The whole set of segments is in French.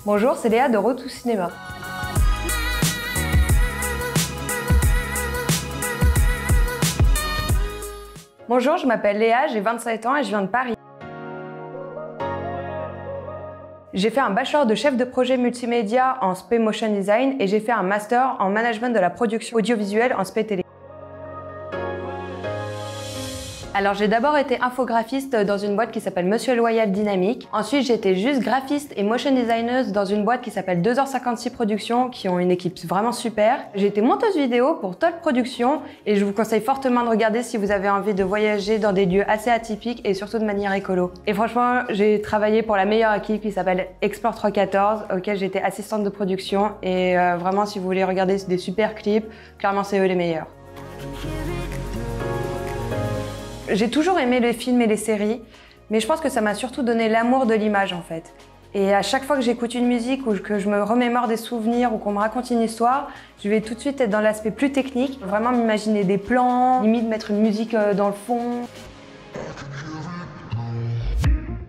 Bonjour, c'est Léa de Road to Cinéma. Bonjour, je m'appelle Léa, j'ai 27 ans et je viens de Paris. J'ai fait un bachelor de chef de projet multimédia en SP Motion Design et j'ai fait un master en management de la production audiovisuelle en SP Télé. Alors j'ai d'abord été infographiste dans une boîte qui s'appelle Monsieur Loyal Dynamique. Ensuite j'ai été juste graphiste et motion designer dans une boîte qui s'appelle 2h56 Productions qui ont une équipe vraiment super. J'ai été monteuse vidéo pour Todd Productions et je vous conseille fortement de regarder si vous avez envie de voyager dans des lieux assez atypiques et surtout de manière écolo. Et franchement j'ai travaillé pour la meilleure équipe qui s'appelle Explore 314 auquel j'étais assistante de production et vraiment si vous voulez regarder des super clips, clairement c'est eux les meilleurs. J'ai toujours aimé les films et les séries, mais je pense que ça m'a surtout donné l'amour de l'image en fait. Et à chaque fois que j'écoute une musique ou que je me remémore des souvenirs ou qu'on me raconte une histoire, je vais tout de suite être dans l'aspect plus technique, vraiment m'imaginer des plans, limite mettre une musique dans le fond.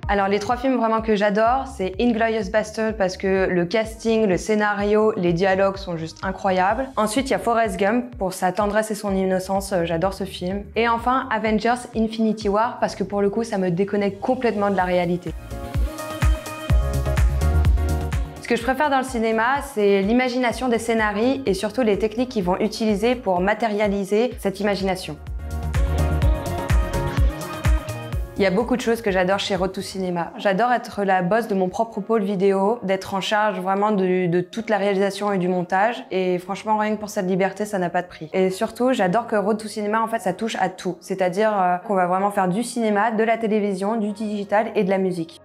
Alors les trois films vraiment que j'adore, c'est Inglourious Basterds parce que le casting, le scénario, les dialogues sont juste incroyables. Ensuite il y a Forrest Gump pour sa tendresse et son innocence, j'adore ce film. Et enfin Avengers Infinity War parce que pour le coup ça me déconnecte complètement de la réalité. Ce que je préfère dans le cinéma, c'est l'imagination des scénarios et surtout les techniques qu'ils vont utiliser pour matérialiser cette imagination. Il y a beaucoup de choses que j'adore chez Road to Cinéma. J'adore être la boss de mon propre pôle vidéo, d'être en charge vraiment de toute la réalisation et du montage. Et franchement, rien que pour cette liberté, ça n'a pas de prix. Et surtout, j'adore que Road to Cinéma, en fait, ça touche à tout. C'est-à-dire qu'on va vraiment faire du cinéma, de la télévision, du digital et de la musique.